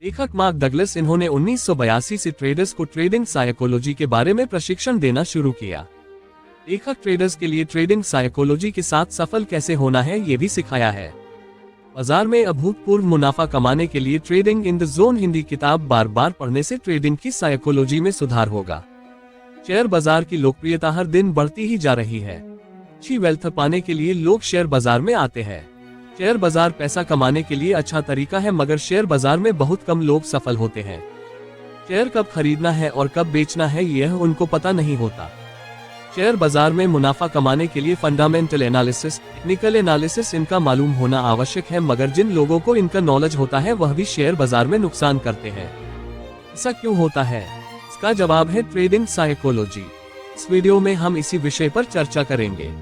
लेखक mark Douglas, इन्होंने 1982 से ट्रेडर्स को ट्रेडिंग साइकोलॉजी के बारे में प्रशिक्षण देना शुरू किया। लेखक ट्रेडर्स के लिए ट्रेडिंग साइकोलॉजी के साथ सफल कैसे होना है ये भी सिखाया है। बाजार में अभूतपूर्व मुनाफा कमाने के लिए trading in the zone Hindi किताब बार बार पढ़ने से ट्रेडिंग की साइकोलॉजी में सुधार होगा। शेयर बाजार की लोकप्रियता हर दिन बढ़ती ही जा रही है। अच्छी वेल्थ पाने के लिए लोग शेयर बाजार में आते हैं। शेयर बाजार पैसा कमाने के लिए अच्छा तरीका है, मगर शेयर बाजार में बहुत कम लोग सफल होते हैं। शेयर कब खरीदना है और कब बेचना है यह उनको पता नहीं होता। शेयर बाजार में मुनाफा कमाने के लिए फंडामेंटल एनालिसिस, टेक्निकल एनालिसिस इनका मालूम होना आवश्यक है, मगर जिन लोगों को इनका नॉलेज होता है वह भी शेयर बाजार में नुकसान करते हैं। ऐसा क्यों होता है? इसका जवाब है ट्रेडिंग साइकोलॉजी। इस वीडियो में हम इसी विषय पर चर्चा करेंगे।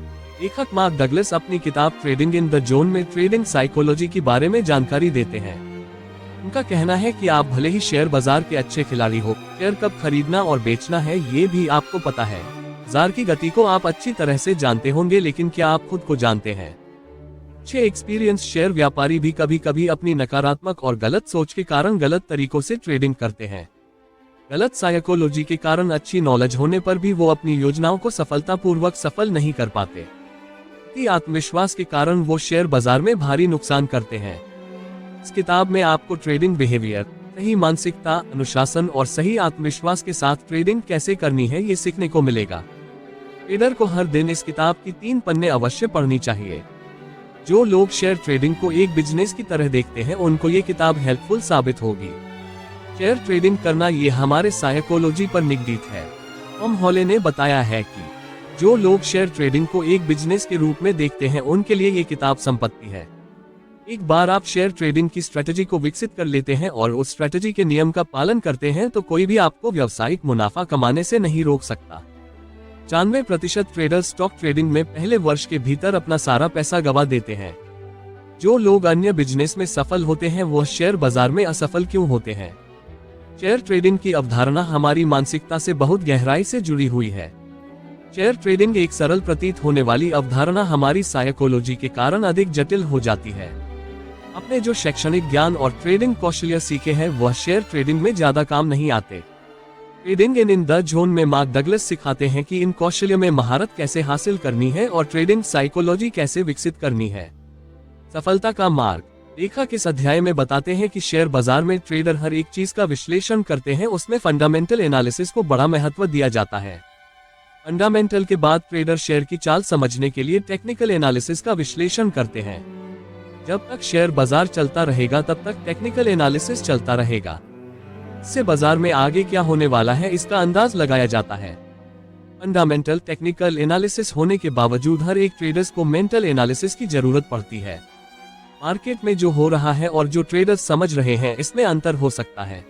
लेखक मार्क डगलस अपनी किताब ट्रेडिंग इन द जोन में ट्रेडिंग साइकोलॉजी के बारे में जानकारी देते हैं। उनका कहना है कि आप भले ही शेयर बाजार के अच्छे खिलाड़ी हो, शेयर कब खरीदना और बेचना है ये भी आपको पता है। बाजार की गति को आप अच्छी तरह से जानते होंगे, लेकिन क्या आप खुद को जानते हैं? अच्छे एक्सपीरियंस शेयर व्यापारी भी कभी कभी अपनी नकारात्मक और गलत सोच के कारण गलत तरीकों से ट्रेडिंग करते हैं। गलत साइकोलॉजी के कारण अच्छी नॉलेज होने पर भी वो अपनी योजनाओं को सफलतापूर्वक सफल नहीं कर पाते। आत्मविश्वास के कारण वो शेयर बाजार में भारी नुकसान करते हैं। इस किताब में आपको ट्रेडिंग बिहेवियर, सही मानसिकता, अनुशासन और सही आत्मविश्वास के साथ ट्रेडिंग कैसे करनी है ये सीखने को मिलेगा। ट्रेडर को हर दिन इस किताब की 3 पन्ने अवश्य पढ़नी चाहिए। जो लोग शेयर ट्रेडिंग को एक बिजनेस की तरह देखते हैं उनको ये किताब हेल्पफुल साबित होगी। शेयर ट्रेडिंग करना ये हमारे साइकोलॉजी पर निगडीत है। टॉम हॉले ने बताया है कि जो लोग शेयर ट्रेडिंग को एक बिजनेस के रूप में देखते हैं उनके लिए ये किताब संपत्ति है। एक बार आप शेयर ट्रेडिंग की स्ट्रेटजी को विकसित कर लेते हैं और उस स्ट्रेटजी के नियम का पालन करते हैं तो कोई भी आपको व्यावसायिक मुनाफा कमाने से नहीं रोक सकता। 95% ट्रेडर स्टॉक ट्रेडिंग में पहले वर्ष के भीतर अपना सारा पैसा गंवा देते हैं। जो लोग अन्य बिजनेस में सफल होते हैं वह शेयर बाजार में असफल क्यों होते हैं? शेयर ट्रेडिंग की अवधारणा हमारी मानसिकता से बहुत गहराई से जुड़ी हुई है। शेयर ट्रेडिंग एक सरल प्रतीत होने वाली अवधारणा हमारी साइकोलॉजी के कारण अधिक जटिल हो जाती है। अपने जो शैक्षणिक ज्ञान और ट्रेडिंग कौशल्य सीखे हैं वह शेयर ट्रेडिंग में ज्यादा काम नहीं आते। ट्रेडिंग इन द जोन में मार्क डगलस सिखाते हैं कि इन कौशल्य में महारत कैसे हासिल करनी है और ट्रेडिंग साइकोलॉजी कैसे विकसित करनी है। सफलता का मार्ग। लेखक इस अध्याय में बताते हैं कि शेयर बाजार में ट्रेडर हर एक चीज का विश्लेषण करते हैं, उसमें फंडामेंटल एनालिसिस को बड़ा महत्व दिया जाता है। फंडामेंटल के बाद ट्रेडर शेयर की चाल समझने के लिए टेक्निकल एनालिसिस का विश्लेषण करते हैं। जब तक शेयर बाजार चलता रहेगा तब तक टेक्निकल एनालिसिस चलता रहेगा। इससे बाजार में आगे क्या होने वाला है इसका अंदाज लगाया जाता है। फंडामेंटल टेक्निकल एनालिसिस होने के बावजूद हर एक ट्रेडर्स को मेंटल एनालिसिस की जरूरत पड़ती है। मार्केट में जो हो रहा है और जो ट्रेडर्स समझ रहे हैं इसमें अंतर हो सकता है।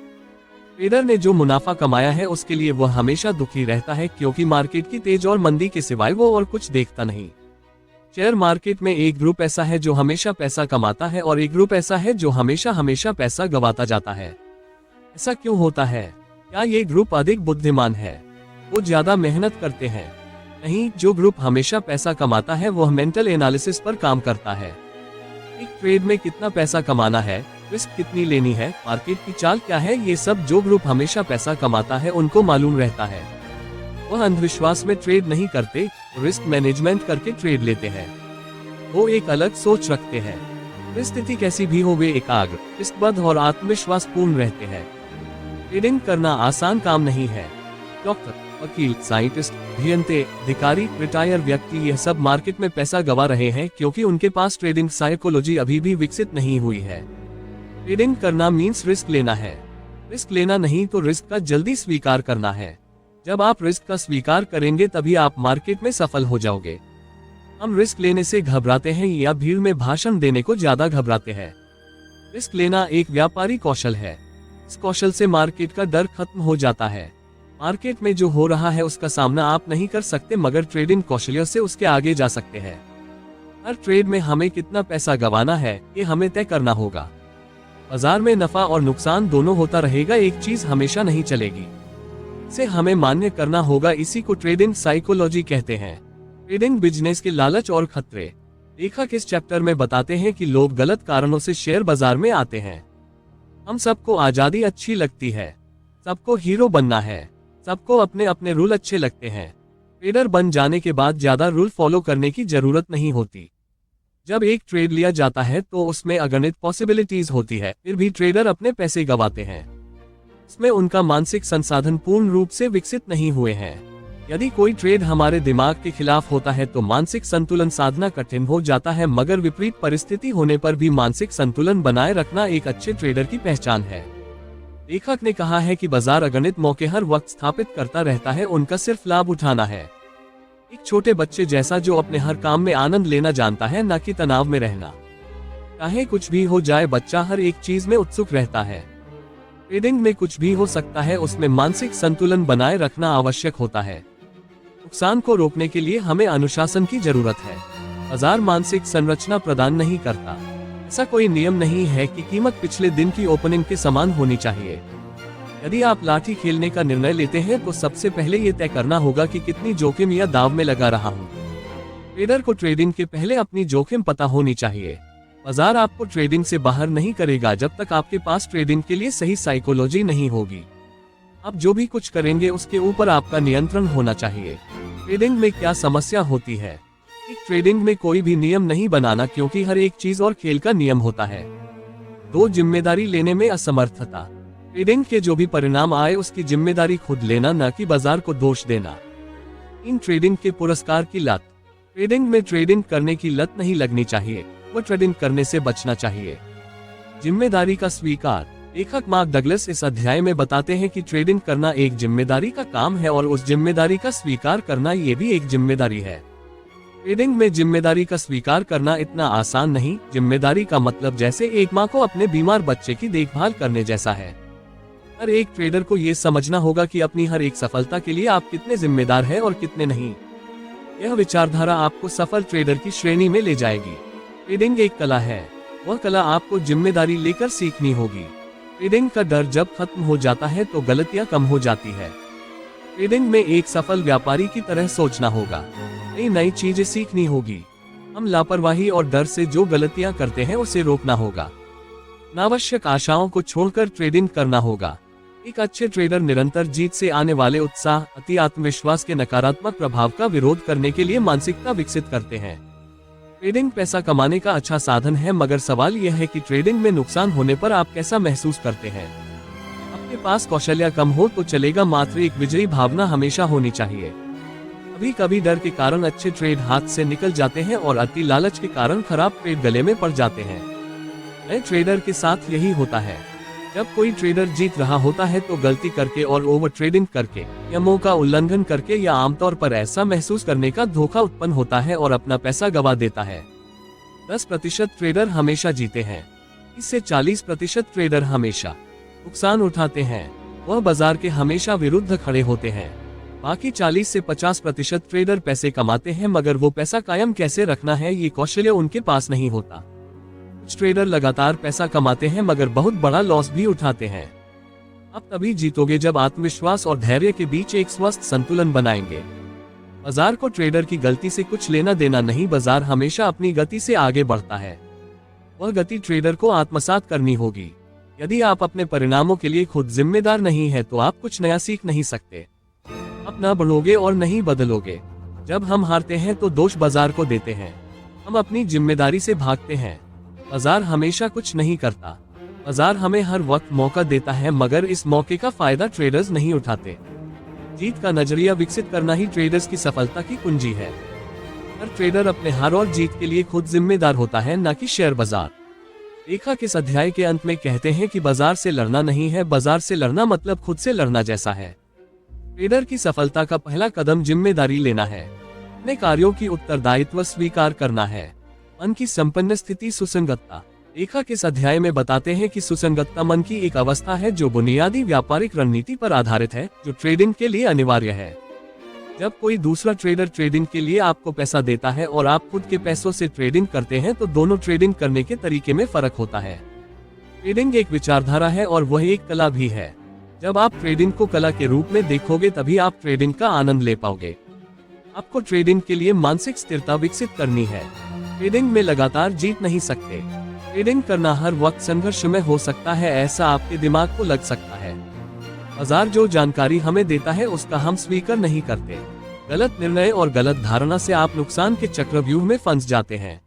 ट्रेडर ने जो मुनाफा कमाया है उसके लिए वह हमेशा दुखी रहता है, क्योंकि मार्केट की तेज और मंदी के सिवाय वो और कुछ देखता नहीं। शेयर मार्केट में एक ग्रुप ऐसा है जो हमेशा पैसा कमाता है और एक ग्रुप ऐसा है जो हमेशा हमेशा पैसा गंवाता जाता है। ऐसा क्यों होता है? क्या ये ग्रुप अधिक बुद्धिमान है? वो ज्यादा मेहनत करते हैं? नहीं, जो ग्रुप हमेशा पैसा कमाता है वह मेंटल एनालिसिस पर काम करता है। एक ट्रेड में कितना पैसा कमाना है, रिस्क कितनी लेनी है, मार्केट की चाल क्या है, ये सब जो ग्रुप हमेशा पैसा कमाता है उनको मालूम रहता है। वह अंधविश्वास में ट्रेड नहीं करते, रिस्क मैनेजमेंट करके ट्रेड लेते हैं। वो एक अलग सोच रखते हैं। परिस्थिति कैसी भी हो वे एकाग्र, रिस्कबद्ध और आत्मविश्वास पूर्ण रहते हैं। ट्रेडिंग करना आसान काम नहीं है। डॉक्टर, वकील, साइंटिस्ट, अभियंते, अधिकारी, रिटायर व्यक्ति यह सब मार्केट में पैसा गंवा रहे हैं क्योंकि उनके पास ट्रेडिंग साइकोलॉजी अभी भी विकसित नहीं हुई है। ट्रेडिंग करना मीन्स रिस्क लेना है। रिस्क लेना नहीं तो रिस्क का जल्दी स्वीकार करना है। जब आप रिस्क का स्वीकार करेंगे तभी आप मार्केट में सफल हो जाओगे। हम रिस्क लेने से घबराते हैं या भीड़ में भाषण देने को ज्यादा घबराते हैं। रिस्क लेना एक व्यापारी कौशल है। इस कौशल से मार्केट का डर खत्म हो जाता है। मार्केट में जो हो रहा है उसका सामना आप नहीं कर सकते, मगर ट्रेडिंग कौशल्य से उसके आगे जा सकते हैं। हर ट्रेड में हमें कितना पैसा गंवाना है ये हमें तय करना होगा। बाजार में नफा और नुकसान दोनों होता रहेगा, एक चीज हमेशा नहीं चलेगी। इसे हमें मान्य करना होगा, इसी को ट्रेडिंग साइकोलॉजी कहते हैं। ट्रेडिंग बिजनेस के लालच और खतरे। लेखक इस चैप्टर में बताते हैं कि लोग गलत कारणों से शेयर बाजार में आते हैं। हम सबको आजादी अच्छी लगती है, सबको हीरो बनना है, सबको अपने अपने रूल अच्छे लगते हैं। ट्रेडर बन जाने के बाद ज्यादा रूल फॉलो करने की जरूरत नहीं होती। जब एक ट्रेड लिया जाता है तो उसमें अगणित पॉसिबिलिटीज होती है, फिर भी ट्रेडर अपने पैसे गंवाते हैं। इसमें उनका मानसिक संसाधन पूर्ण रूप से विकसित नहीं हुए हैं। यदि कोई ट्रेड हमारे दिमाग के खिलाफ होता है तो मानसिक संतुलन साधना कठिन हो जाता है, मगर विपरीत परिस्थिति होने पर भी मानसिक संतुलन बनाए रखना एक अच्छे ट्रेडर की पहचान है। लेखक ने कहा है कि बाजार अगणित मौके हर वक्त स्थापित करता रहता है, उनका सिर्फ लाभ उठाना है। एक छोटे बच्चे जैसा जो अपने हर काम में आनंद लेना जानता है, न कि तनाव में रहना। चाहे कुछ भी हो जाए, बच्चा हर एक चीज में उत्सुक रहता है। ट्रेडिंग में कुछ भी हो सकता है, उसमें मानसिक संतुलन बनाए रखना आवश्यक होता है। नुकसान को रोकने के लिए हमें अनुशासन की जरूरत है। बाजार मानसिक संरचना प्रदान नहीं करता। ऐसा कोई नियम नहीं है कि कीमत पिछले दिन की ओपनिंग के समान होनी चाहिए। यदि आप लाठी खेलने का निर्णय लेते हैं तो सबसे पहले ये तय करना होगा कि कितनी जोखिम या दाव में लगा रहा हूँ। ट्रेडर को ट्रेडिंग के पहले अपनी जोखिम पता होनी चाहिए। बाजार आपको ट्रेडिंग से बाहर नहीं करेगा जब तक आपके पास ट्रेडिंग के लिए सही साइकोलॉजी नहीं होगी। आप जो भी कुछ करेंगे उसके ऊपर आपका नियंत्रण होना चाहिए। ट्रेडिंग में क्या समस्या होती है? एक ट्रेडिंग में कोई भी नियम नहीं बनाना, क्योंकि हर एक चीज और खेल का नियम होता है। दो, जिम्मेदारी लेने में असमर्थता। ट्रेडिंग के जो भी परिणाम आए उसकी जिम्मेदारी खुद लेना, न कि बाजार को दोष देना। इन ट्रेडिंग के पुरस्कार की लत। ट्रेडिंग में ट्रेडिंग करने की लत नहीं लगनी चाहिए, वो ट्रेडिंग करने से बचना चाहिए। जिम्मेदारी का स्वीकार। लेखक मार्क डगलस इस अध्याय में बताते हैं कि ट्रेडिंग करना एक जिम्मेदारी का काम है और उस जिम्मेदारी का स्वीकार करना ये भी एक जिम्मेदारी है। ट्रेडिंग में जिम्मेदारी का स्वीकार करना इतना आसान नहीं। जिम्मेदारी का मतलब जैसे एक माँ को अपने बीमार बच्चे की देखभाल करने जैसा है। हर एक ट्रेडर को ये समझना होगा कि अपनी हर एक सफलता के लिए आप कितने जिम्मेदार हैं और कितने नहीं। यह विचारधारा आपको सफल ट्रेडर की श्रेणी में ले जाएगी। ट्रेडिंग एक कला है, वह कला आपको जिम्मेदारी लेकर सीखनी होगी। ट्रेडिंग का डर जब खत्म हो जाता है तो गलतियां कम हो जाती है। ट्रेडिंग में एक सफल व्यापारी की तरह सोचना होगा, नई चीजें सीखनी होगी। हम लापरवाही और डर से जो गलतियां करते हैं उसे रोकना होगा। अनावश्यक आशाओं को छोड़कर ट्रेडिंग करना होगा। एक अच्छे ट्रेडर निरंतर जीत से आने वाले उत्साह, अति आत्मविश्वास के नकारात्मक प्रभाव का विरोध करने के लिए मानसिकता विकसित करते हैं। ट्रेडिंग पैसा कमाने का अच्छा साधन है, मगर सवाल यह है कि ट्रेडिंग में नुकसान होने पर आप कैसा महसूस करते हैं। आपके पास कौशल्या कम हो तो चलेगा, मात्र एक विजयी भावना हमेशा होनी चाहिए। कभी कभी डर के कारण अच्छे ट्रेड हाथ से निकल जाते हैं और अति लालच के कारण खराब ट्रेड गले में पड़ जाते हैं। नए ट्रेडर के साथ यही होता है। जब कोई ट्रेडर जीत रहा होता है तो गलती करके और ओवर ट्रेडिंग करके, नियमों का उल्लंघन करके या आमतौर पर ऐसा महसूस करने का धोखा उत्पन्न होता है और अपना पैसा गवा देता है। 10% ट्रेडर हमेशा जीते हैं, इससे 40% ट्रेडर हमेशा नुकसान उठाते हैं। वह बाजार के हमेशा विरुद्ध खड़े होते हैं। बाकी 40 से 50% ट्रेडर पैसे कमाते हैं, मगर वो पैसा कायम कैसे रखना है ये कौशल्य उनके पास नहीं होता। कुछ ट्रेडर लगातार पैसा कमाते हैं मगर बहुत बड़ा लॉस भी उठाते हैं। अब तभी जीतोगे जब आत्मविश्वास और धैर्य के बीच एक स्वस्थ संतुलन बनाएंगे। बाजार को ट्रेडर की गलती से कुछ लेना देना नहीं, बाजार हमेशा अपनी गति से आगे बढ़ता है। वह गति ट्रेडर को आत्मसात करनी होगी। यदि आप अपने परिणामों के लिए खुद जिम्मेदार नहीं है तो आप कुछ नया सीख नहीं सकते। आप न बढ़ोगे और नहीं बदलोगे। जब हम हारते हैं तो दोष बाजार को देते हैं। हम अपनी जिम्मेदारी से भागते हैं। बाजार हमेशा कुछ नहीं करता। बाजार हमें हर वक्त मौका देता है, मगर इस मौके का फायदा ट्रेडर्स नहीं उठाते। जीत का नजरिया विकसित करना ही ट्रेडर्स की सफलता की कुंजी है। हर ट्रेडर अपने हार और जीत के लिए खुद जिम्मेदार होता है, न कि शेयर बाजार। लेखक इस अध्याय के अंत में कहते हैं कि बाजार से लड़ना नहीं है, बाजार से लड़ना मतलब खुद से लड़ना जैसा है। ट्रेडर की सफलता का पहला कदम जिम्मेदारी लेना है। अपने कार्यों की उत्तरदायित्व स्वीकार करना है। मन की संपन्न स्थिति सुसंगतता। लेखक इस अध्याय में बताते हैं कि सुसंगतता मन की एक अवस्था है जो बुनियादी व्यापारिक रणनीति पर आधारित है, जो ट्रेडिंग के लिए अनिवार्य है। जब कोई दूसरा ट्रेडर ट्रेडिंग के लिए आपको पैसा देता है और आप खुद के पैसों से ट्रेडिंग करते हैं तो दोनों ट्रेडिंग करने के तरीके में फर्क होता है। ट्रेडिंग एक विचारधारा है और वह एक कला भी है। जब आप ट्रेडिंग को कला के रूप में देखोगे तभी आप ट्रेडिंग का आनंद ले पाओगे। आपको ट्रेडिंग के लिए मानसिक स्थिरता विकसित करनी है। ट्रेडिंग में लगातार जीत नहीं सकते। ट्रेडिंग करना हर वक्त संघर्षमय हो सकता है, ऐसा आपके दिमाग को लग सकता है। बाजार जो जानकारी हमें देता है उसका हम स्वीकार नहीं करते। गलत निर्णय और गलत धारणा से आप नुकसान के चक्रव्यूह में फंस जाते हैं।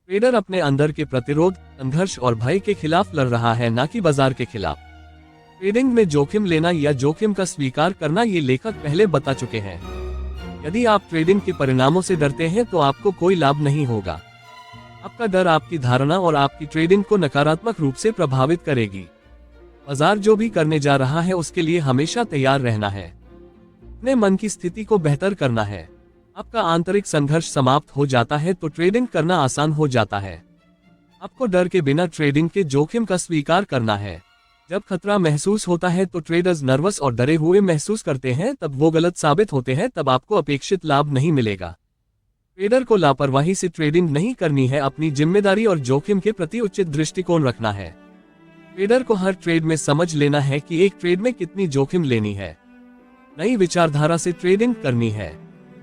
ट्रेडर अपने अंदर के प्रतिरोध, संघर्ष और भय के खिलाफ लड़ रहा है, न कि बाजार के खिलाफ। ट्रेडिंग में जोखिम लेना या जोखिम का स्वीकार करना ये लेखक पहले बता चुके हैं। यदि आप ट्रेडिंग के परिणामों से डरते हैं तो आपको कोई लाभ नहीं होगा। आपका डर आपकी धारणा और आपकी ट्रेडिंग को नकारात्मक रूप से प्रभावित करेगी। बाजार जो भी करने जा रहा है उसके लिए हमेशा तैयार रहना है। अपने मन की स्थिति को बेहतर करना है। आपका आंतरिक संघर्ष समाप्त हो जाता है तो ट्रेडिंग करना आसान हो जाता है। आपको डर के बिना ट्रेडिंग के जोखिम का स्वीकार करना है। जब खतरा महसूस होता है तो ट्रेडर्स नर्वस और डरे हुए महसूस करते हैं, तब वो गलत साबित होते हैं, तब आपको अपेक्षित लाभ नहीं मिलेगा। ट्रेडर को लापरवाही से ट्रेडिंग नहीं करनी है, अपनी जिम्मेदारी और जोखिम के प्रति उचित दृष्टिकोण रखना है। ट्रेडर को हर ट्रेड में समझ लेना है कि एक ट्रेड में कितनी जोखिम लेनी है। नई विचारधारा से ट्रेडिंग करनी है।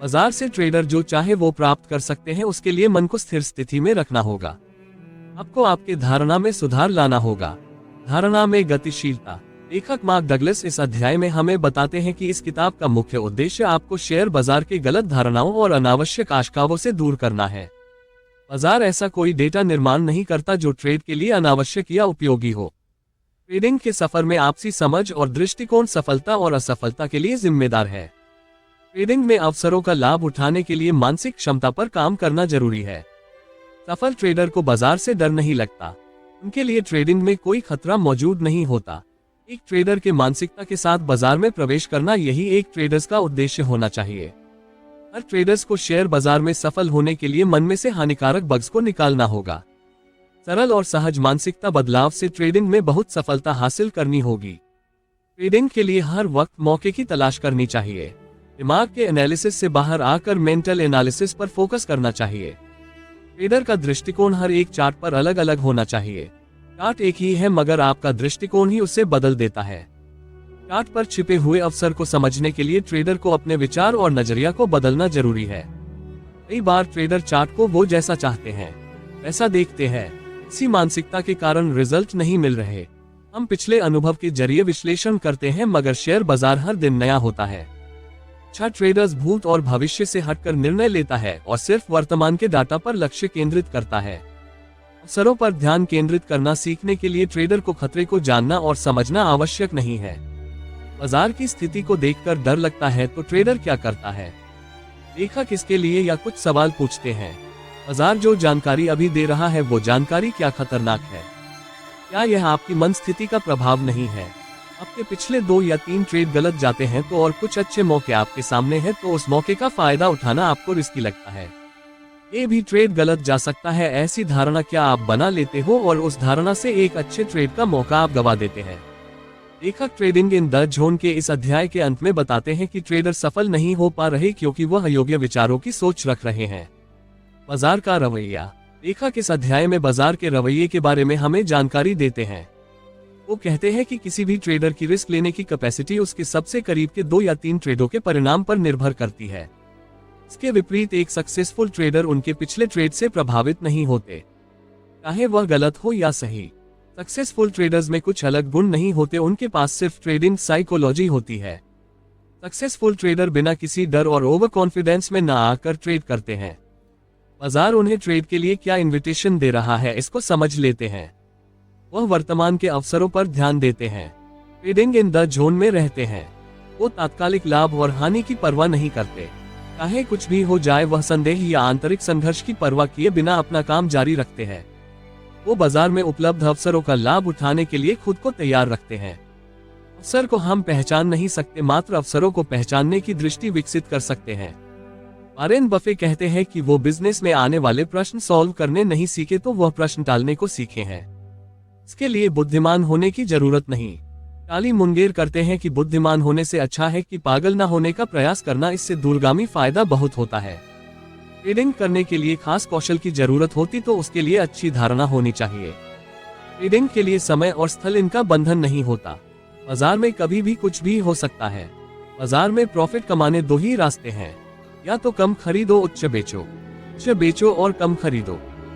बाजार से ट्रेडर जो चाहे वो प्राप्त कर सकते हैं, उसके लिए मन को स्थिर स्थिति में रखना होगा। आपको आपके धारणा में सुधार लाना होगा। धारणा में गतिशीलता। लेखक मार्क डगलस इस अध्याय में हमें बताते हैं कि इस किताब का मुख्य उद्देश्य आपको शेयर बाजार के गलत धारणाओं और अनावश्यक आशंकाओं से दूर करना है। बाजार ऐसा कोई डेटा निर्माण नहीं करता जो ट्रेड के लिए अनावश्यक या उपयोगी हो। ट्रेडिंग के सफर में आपसी समझ और दृष्टिकोण सफलता और असफलता के लिए जिम्मेदार है। ट्रेडिंग में अवसरों का लाभ उठाने के लिए मानसिक क्षमता पर काम करना जरूरी है। सफल ट्रेडर को बाजार से डर नहीं लगता। उनके लिए ट्रेडिंग में कोई खतरा मौजूद नहीं होता। एक ट्रेडर के मानसिकता के साथ बाजार में प्रवेश करना, यही एक ट्रेडर्स का उद्देश्य होना चाहिए। हर ट्रेडर्स को शेयर बाजार में सफल होने के लिए मन में से हानिकारक बग्स को निकालना होगा। सरल और सहज मानसिकता बदलाव से ट्रेडिंग में बहुत सफलता हासिल करनी होगी। ट्रेडिंग के लिए हर वक्त मौके की तलाश करनी चाहिए। दिमाग के एनालिसिस से बाहर आकर मेंटल एनालिसिस पर फोकस करना चाहिए। ट्रेडर का दृष्टिकोण हर एक चार्ट पर अलग अलग होना चाहिए। चार्ट एक ही है, मगर आपका दृष्टिकोण ही उसे बदल देता है। चार्ट पर छिपे हुए अवसर को समझने के लिए ट्रेडर को अपने विचार और नजरिया को बदलना जरूरी है। कई बार ट्रेडर चार्ट को वो जैसा चाहते हैं वैसा देखते हैं। इसी मानसिकता के कारण रिजल्ट नहीं मिल रहे। हम पिछले अनुभव के जरिए विश्लेषण करते हैं, मगर शेयर बाजार हर दिन नया होता है। अच्छा ट्रेडर्स भूत और भविष्य से हटकर निर्णय लेता है और सिर्फ वर्तमान के डाटा पर लक्ष्य केंद्रित करता है। अवसरों पर ध्यान केंद्रित करना सीखने के लिए ट्रेडर को खतरे को जानना और समझना आवश्यक नहीं है। बाजार की स्थिति को देखकर डर लगता है तो ट्रेडर क्या करता है? लेखक इसके लिए या कुछ सवाल पूछते हैं। बाजार जो जानकारी अभी दे रहा है वो जानकारी क्या खतरनाक है? क्या यह आपकी मन स्थिति का प्रभाव नहीं है? आपके पिछले 2 या 3 ट्रेड गलत जाते हैं तो और कुछ अच्छे मौके आपके सामने हैं तो उस मौके का फायदा उठाना आपको रिस्की लगता है। ये भी ट्रेड गलत जा सकता है, ऐसी धारणा क्या आप बना लेते हो और उस धारणा से एक अच्छे ट्रेड का मौका आप गवा देते हैं। लेखक ट्रेडिंग इन द जोन के इस अध्याय के अंत में बताते हैं कि ट्रेडर सफल नहीं हो पा रहे क्योंकि वह अयोग्य विचारों की सोच रख रहे हैं। बाजार का रवैया। लेखक इस अध्याय में बाजार के रवैये के बारे में हमें जानकारी देते हैं। वो कहते हैं कि किसी भी ट्रेडर की रिस्क लेने की कैपेसिटी उसके सबसे करीब के 2 या 3 ट्रेडों के परिणाम पर निर्भर करती है। इसके विपरीत एक सक्सेसफुल ट्रेडर उनके पिछले ट्रेड से प्रभावित नहीं होते, चाहे वह गलत हो या सही। सक्सेसफुल ट्रेडर्स में कुछ अलग गुण नहीं होते, उनके पास सिर्फ ट्रेडिंग साइकोलॉजी होती है। सक्सेसफुल ट्रेडर बिना किसी डर और ओवर कॉन्फिडेंस में न आकर ट्रेड करते हैं। बाजार उन्हें ट्रेड के लिए क्या इन्विटेशन दे रहा है इसको समझ लेते हैं। वह वर्तमान के अवसरों पर ध्यान देते हैं। ट्रेडिंग इन द जोन में रहते हैं। वो तात्कालिक लाभ और हानि की परवाह नहीं करते। चाहे कुछ भी हो जाए, वह संदेह या आंतरिक संघर्ष की परवाह किए बिना अपना काम जारी रखते हैं। वो बाजार में उपलब्ध अवसरों का लाभ उठाने के लिए खुद को तैयार रखते हैं। अवसर को हम पहचान नहीं सकते, मात्र अवसरों को पहचानने की दृष्टि विकसित कर सकते हैं। वॉरेन बफे कहते हैं कि वो बिजनेस में आने वाले प्रश्न सॉल्व करने नहीं सीखे तो वह प्रश्न टालने को सीखे हैं। इसके लिए बुद्धिमान होने की जरूरत नहीं। चार्ली मुंगेर करते हैं कि बुद्धिमान होने से अच्छा है कि पागल न होने का प्रयास करना, इससे दूरगामी फायदा बहुत होता है। ट्रेडिंग करने के लिए खास कौशल की जरूरत होती तो उसके लिए अच्छी धारणा होनी चाहिए। ट्रेडिंग के लिए समय और स्थल इनका बंधन नहीं होता। बाजार में कभी भी कुछ भी हो सकता है। बाजार में प्रॉफिट कमाने 2 ही रास्ते हैं, या तो कम खरीदो, उच्च बेचो और कम खरीदो।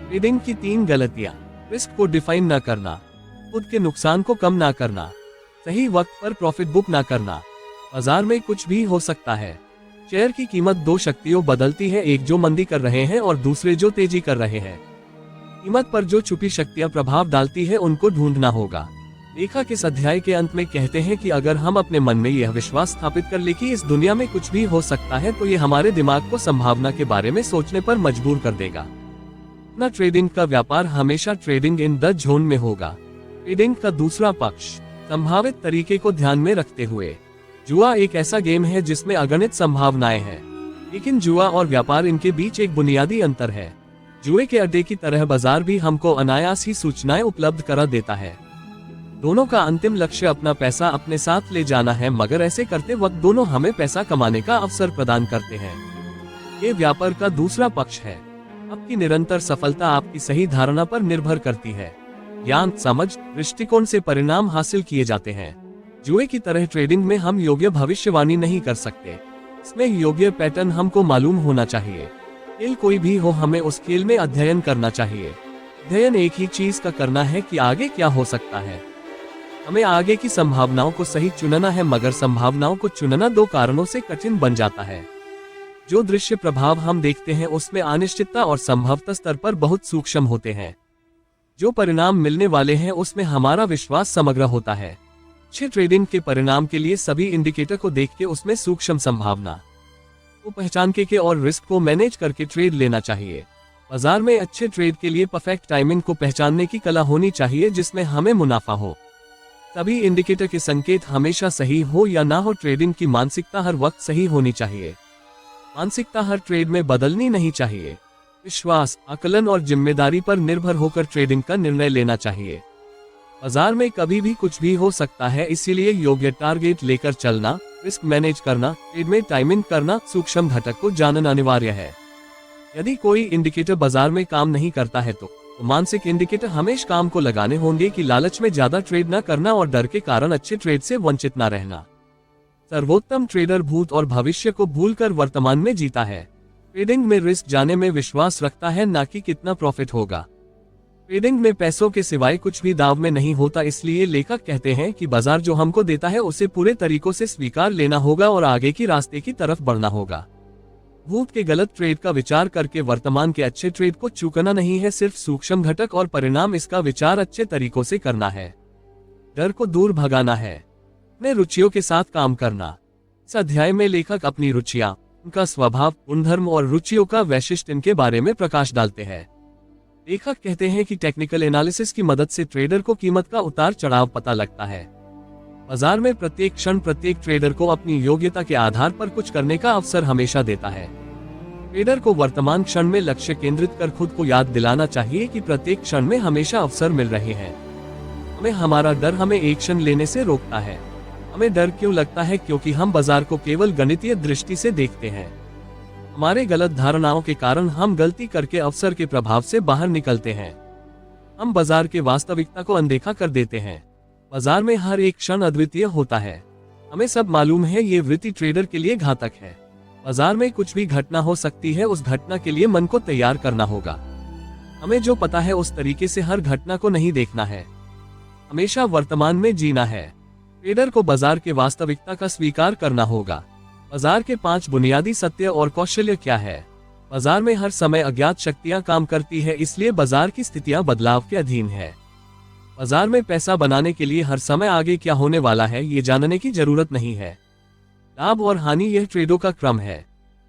ट्रेडिंग की 3 गलतियां। रिस्क को डिफाइन न करना, खुद के नुकसान को कम ना करना, सही वक्त पर प्रॉफिट बुक ना करना। बाजार में कुछ भी हो सकता है। शेयर की कीमत दो शक्तियों बदलती है, एक जो मंदी कर रहे हैं और दूसरे जो तेजी कर रहे हैं। कीमत पर जो छुपी शक्तियां प्रभाव डालती है उनको ढूंढना होगा। लेखक इस अध्याय के अंत में कहते हैं कि अगर हम अपने मन में यह विश्वास स्थापित कर ले कि इस दुनिया में कुछ भी हो सकता है तो ये हमारे दिमाग को संभावना के बारे में सोचने पर मजबूर कर देगा। न ट्रेडिंग का व्यापार हमेशा ट्रेडिंग इन द जोन में होगा। ट्रेडिंग का दूसरा पक्ष, संभावित तरीके को ध्यान में रखते हुए। जुआ एक ऐसा गेम है जिसमें अगणित संभावनाएं हैं, लेकिन जुआ और व्यापार इनके बीच एक बुनियादी अंतर है। जुए के अड्डे की तरह बाजार भी हमको अनायास ही सूचनाएं उपलब्ध करा देता है। दोनों का अंतिम लक्ष्य अपना पैसा अपने साथ ले जाना है, मगर ऐसे करते वक्त दोनों हमें पैसा कमाने का अवसर प्रदान करते हैं। ये व्यापार का दूसरा पक्ष है। आपकी निरंतर सफलता आपकी सही धारणा पर निर्भर करती है। ज्ञान, समझ, दृष्टिकोण से परिणाम हासिल किए जाते हैं। जुए की तरह ट्रेडिंग में हम योग्य भविष्यवाणी नहीं कर सकते। इसमें योग्य पैटर्न हमको मालूम होना चाहिए। खेल कोई भी हो, हमें उस खेल में अध्ययन करना चाहिए। अध्ययन एक ही चीज का करना है कि आगे क्या हो सकता है। हमें आगे की संभावनाओं को सही चुनना है, मगर संभावनाओं को चुनना दो कारणों से कठिन बन जाता है। जो दृश्य प्रभाव हम देखते हैं उसमें अनिश्चितता और संभवतः स्तर पर बहुत सूक्ष्म होते हैं। जो परिणाम मिलने वाले हैं उसमें हमारा विश्वास समग्र होता है। अच्छे ट्रेडिंग के परिणाम के लिए सभी इंडिकेटर को देख के उसमें सूक्ष्म संभावना को पहचान के और रिस्क को मैनेज करके ट्रेड लेना चाहिए। बाजार में अच्छे ट्रेड के लिए परफेक्ट टाइमिंग को पहचानने की कला होनी चाहिए जिसमें हमें मुनाफा हो। सभी इंडिकेटर के संकेत हमेशा सही हो या ना हो, ट्रेडिंग की मानसिकता हर वक्त सही होनी चाहिए। मानसिकता हर ट्रेड में बदलनी नहीं चाहिए। विश्वास, आकलन और जिम्मेदारी पर निर्भर होकर ट्रेडिंग का निर्णय लेना चाहिए। बाजार में कभी भी कुछ भी हो सकता है, इसीलिए योग्य टारगेट लेकर चलना, रिस्क मैनेज करना, ट्रेड में टाइमिंग करना, सूक्ष्म घटक को जानना अनिवार्य है। यदि कोई इंडिकेटर बाजार में काम नहीं करता है तो मानसिक इंडिकेटर हमेशा काम को लगाने होंगे कि लालच में ज्यादा ट्रेड न करना और डर के कारण अच्छे ट्रेड से वंचित न रहना। सर्वोत्तम ट्रेडर भूत और भविष्य को भूलकर वर्तमान में जीता है। ट्रेडिंग में रिस्क जाने में विश्वास रखता है, ना कि कितना प्रॉफिट होगा। ट्रेडिंग में पैसों के सिवाय कुछ भी दाव में नहीं होता, इसलिए लेखक कहते हैं कि बाजार जो हमको देता है उसे पूरे तरीकों से स्वीकार लेना होगा और आगे की रास्ते की तरफ बढ़ना होगा। भूत के गलत ट्रेड का विचार करके वर्तमान के अच्छे ट्रेड को चूकना नहीं है, सिर्फ सूक्ष्म घटक और परिणाम इसका विचार अच्छे तरीकों से करना है। डर को दूर भगाना है, अपने रुचियों के साथ काम करना। इस अध्याय में लेखक अपनी रुचियां, उनका स्वभाव, गुणधर्म और रुचियों का वैशिष्ट्य इनके बारे में प्रकाश डालते हैं। लेखक कहते हैं कि टेक्निकल एनालिसिस की मदद से ट्रेडर को कीमत का उतार चढ़ाव पता लगता है। बाजार में प्रत्येक क्षण प्रत्येक ट्रेडर को अपनी योग्यता के आधार पर कुछ करने का अवसर हमेशा देता है। ट्रेडर को वर्तमान क्षण में लक्ष्य केंद्रित कर खुद को याद दिलाना चाहिए कि प्रत्येक क्षण में हमेशा अवसर मिल रहे हैं। हमें हमारा डर हमें एक्शन लेने से रोकता है। हमें डर क्यों लगता है? क्योंकि हम बाजार को केवल गणितीय दृष्टि से देखते हैं। हमारे गलत धारणाओं के कारण हम गलती करके अवसर के प्रभाव से बाहर निकलते हैं। हम बाजार के वास्तविकता को अनदेखा कर देते हैं। बाजार में हर एक क्षण अद्वितीय होता है। हमें सब मालूम है ये वृत्ति ट्रेडर के लिए घातक है। बाजार में कुछ भी घटना हो सकती है, उस घटना के लिए मन को तैयार करना होगा। हमें जो पता है उस तरीके से हर घटना को नहीं देखना है। हमेशा वर्तमान में जीना है। ट्रेडर को बाजार के वास्तविकता का स्वीकार करना होगा। बाजार के 5 बुनियादी सत्य और कौशल्य क्या है? बाजार में हर समय अज्ञात शक्तियां काम करती है, इसलिए बाजार की स्थितियां बदलाव के अधीन है। बाजार में पैसा बनाने के लिए हर समय आगे क्या होने वाला है ये जानने की जरूरत नहीं है। लाभ और हानि यह ट्रेडों का क्रम है।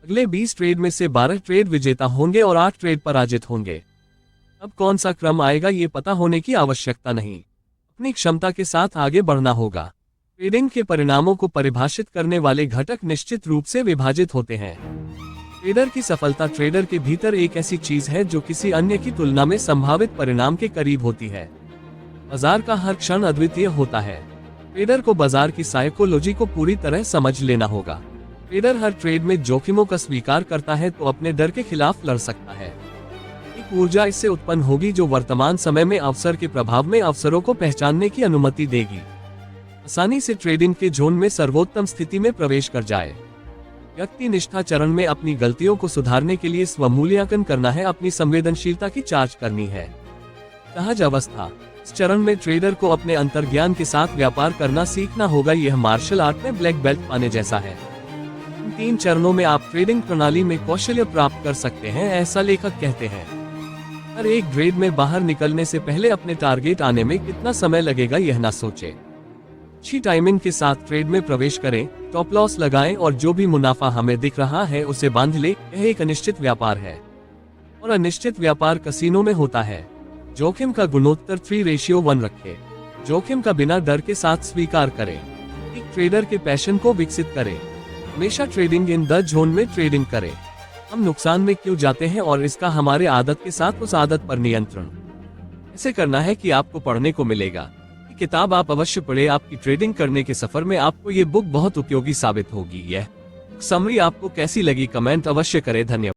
अगले 20 ट्रेड में से 12 ट्रेड विजेता होंगे और 8 ट्रेड पराजित होंगे। अब कौन सा क्रम आएगा ये पता होने की आवश्यकता नहीं, अपनी क्षमता के साथ आगे बढ़ना होगा। ट्रेडिंग के परिणामों को परिभाषित करने वाले घटक निश्चित रूप से विभाजित होते हैं। ट्रेडर की सफलता ट्रेडर के भीतर एक ऐसी चीज है जो किसी अन्य की तुलना में संभावित परिणाम के करीब होती है। बाजार का हर क्षण अद्वितीय होता है। ट्रेडर को बाजार की साइकोलॉजी को पूरी तरह समझ लेना होगा। ट्रेडर हर ट्रेड में जोखिमों का स्वीकार करता है तो अपने डर के खिलाफ लड़ सकता है। एक ऊर्जा इससे उत्पन्न होगी जो वर्तमान समय में अवसर के प्रभाव में अवसरों को पहचानने की अनुमति देगी। आसानी से ट्रेडिंग के जोन में सर्वोत्तम स्थिति में प्रवेश कर जाए। व्यक्ति निष्ठा चरण में अपनी गलतियों को सुधारने के लिए स्वमूल्यांकन करना है, अपनी संवेदनशीलता की जांच करनी है। सहज अवस्था। इस चरण में ट्रेडर को अपने अंतर्ज्ञान के साथ व्यापार करना सीखना होगा। यह मार्शल आर्ट में ब्लैक बेल्ट पाने जैसा है। इन 3 चरणों में आप ट्रेडिंग प्रणाली में कौशल्य प्राप्त कर सकते हैं, ऐसा लेखक कहते हैं। हर एक ग्रेड में बाहर निकलने से पहले अपने टारगेट आने में कितना समय लगेगा यह ना सोचें। अच्छी टाइमिंग के साथ ट्रेड में प्रवेश करें, टॉप लॉस लगाएं और जो भी मुनाफा हमें दिख रहा है उसे बांध ले। यह एक अनिश्चित व्यापार है और अनिश्चित व्यापार कसीनो में होता है। जोखिम का गुणोत्तर 3:1 रखें। जोखिम का बिना डर के साथ स्वीकार करें। एक ट्रेडर के पैशन को विकसित करें। हमेशा ट्रेडिंग इन द जोन में ट्रेडिंग करें। हम नुकसान में क्यों जाते हैं और इसका हमारे आदत के साथ उस आदत पर नियंत्रण ऐसे करना है कि आपको पढ़ने को मिलेगा। ये किताब आप अवश्य पढ़ें। आपकी ट्रेडिंग करने के सफर में आपको ये बुक बहुत उपयोगी साबित होगी। यह समरी आपको कैसी लगी कमेंट अवश्य करें। धन्यवाद।